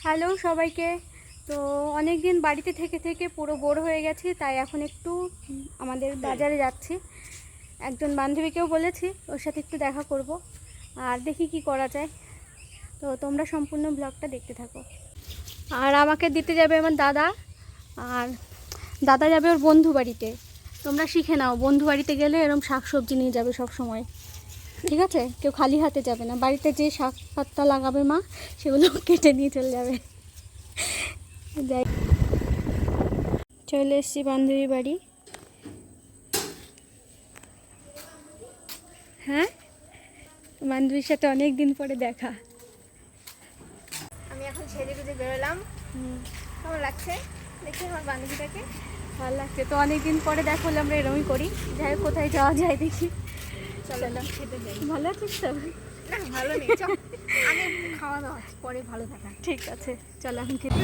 Hello সবাইকে। তো অনেক দিন বাড়িতে থেকে থেকে পুরো বোর হয়ে গেছি, তাই এখন একটু আমাদের বাজারে যাচ্ছি। একজন বান্ধবীকেও বলেছি ওর সাথে একটু দেখা করব, আর দেখি কি করা যায়। তো তোমরা সম্পূর্ণ ব্লগটা দেখতে থাকো। আর আমাকে দিতে যাবে আমার দাদা, আর দাদা যাবে ওর বন্ধু বাড়িতে। তোমরা শিখে নাও, বন্ধু বাড়িতে গেলে এরকম শাক সবজি নিয়ে যাবে সব সময়, ঠিক আছে? কেউ খালি হাতে যাবে না। বাড়িতে যে শাক পাতা লাগাবে মা, সেগুলো কেটে নিয়ে চলে যাবে। যাই, চলে এসেছি বান্ধবী বাড়ি। হ্যাঁ, বান্ধবীর সাথে অনেক দিন পরে দেখা। আমি এখন ছেড়ে গুজে বেরোলাম। কেমন লাগছে দেখি আমার বান্ধবীটাকে? ভালো লাগছে তো, অনেক দিন পরে দেখা হলে আমরা এরকমই করি। যাই হোক, কোথায় যাওয়া যায় দেখি। চলো খেতে যাই। ভালো আছিস তো? না ভালো নেই, চল আগে খাওয়া দাওয়া পরে ভালো থাকা। ঠিক আছে, চলো এখন খেতে।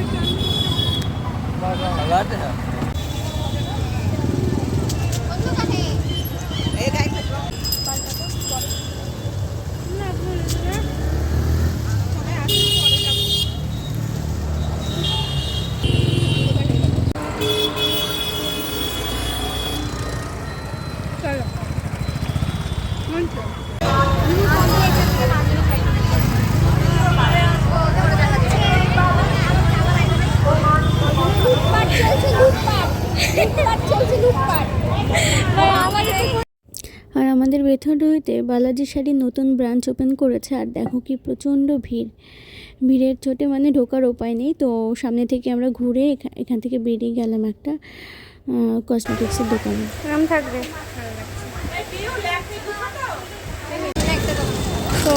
চলো আর আমাদের বেথুনডুইতে বালাজি শাড়ির নতুন ব্রাঞ্চ ওপেন করেছে। আর দেখো কি প্রচণ্ড ভিড়, ভিড়ের চোটে মানে ঢোকার উপায় নেই। তো সামনে থেকে আমরা ঘুরে এখান থেকে বেরিয়ে গেলাম একটা কসমেটিক্সের দোকানে। নাম থাকবে তো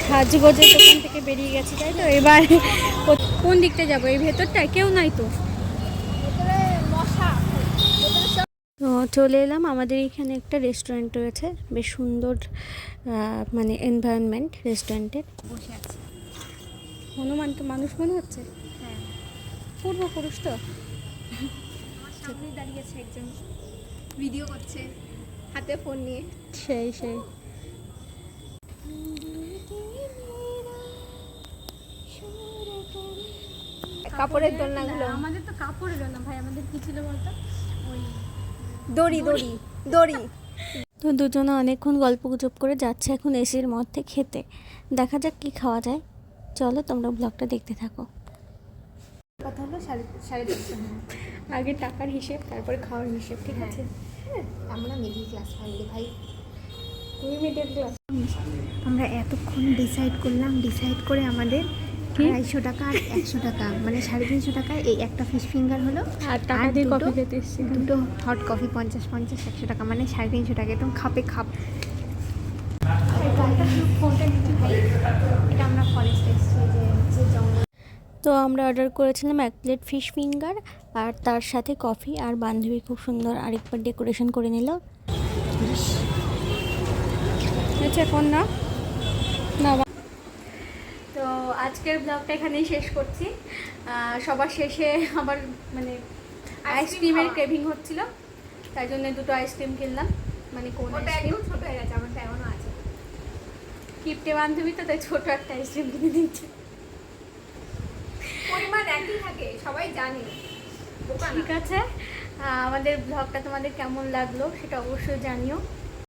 সাজগোজের দোকান থেকে বেরিয়ে গেছি, তাই তো? এবার কোন দিকটা যাবো? এই ভেতরটায় কেউ নাই তো। তো চলে এলাম, আমাদের এখানে একটা রেস্টুরেন্ট রয়েছে, বেশ সুন্দর মানে এনভায়রনমেন্ট রেস্টুরেন্টের। বসে আছি। হনুমান তো মানুষ মনে হচ্ছে। হ্যাঁ, পূর্বপুরুষ তো। আমার সামনে দাঁড়িয়েছে একজন, ভিডিও করছে হাতে ফোন নিয়ে। সেই সেই কাপড়ের দোলনাগুলো। আমাদের তো কাপড়ের না ভাই, আমাদের কি ছিল বলতো? ওই দড়ি দড়ি দড়ি। তো দুজনে অনেকক্ষণ গল্প গুজব করে যাচ্ছে এখন এসির মধ্যে খেতে। দেখা যাক কি খাওয়া যায়। চলো তোমরা ব্লগটা দেখতে থাকো। কথা হলো সাড়ে 3:30। আগে টাকার হিসেব, তারপরে খাওয়ার হিসেব, ঠিক আছে? আমরা মিডল ক্লাস ফ্যামিলি ভাই। তুমি মিডল ক্লাস। আমরা এতক্ষণ ডিসাইড করে আমাদের 250 টাকা আর 100 টাকা মানে 350 টাকায় এই একটা ফিশ ফিঙ্গার হলো। আর টাকা দিয়ে কফি খেতে এসেছি। দুটো হট কফি 50 100 টাকা মানে 350 টাকা, একদম খাপে খাপ। এটা আমরা ফরেস্টে এসেছি, যে জঙ্গল। তো আমরা অর্ডার করেছিলাম 1 প্লেট ফিশ ফিঙ্গার আর তার সাথে কফি। আর বান্ধবী খুব সুন্দর আরেকবার ডেকোরেশন করে নিল। আচ্ছা ফোন না না। তো আজকের ব্লগটা এখানেই শেষ করছি। সবার শেষে আবার মানে আইসক্রিমের ক্রেভিং হচ্ছিল, তাই জন্য দুটো আইসক্রিম কিনলাম। মানে কোন আইসক্রিম? ছোট হয়ে গেছে, আমার তো এমনও আছে। কিপটে বান্ধবী তো, তাই ছোট একটা আইসক্রিম কিনে দিচ্ছে। পরিমাণ একই থাকে, সবাই জানে। ঠিক আছে, আমাদের ব্লগটা তোমাদের কেমন লাগলো সেটা অবশ্যই জানিও।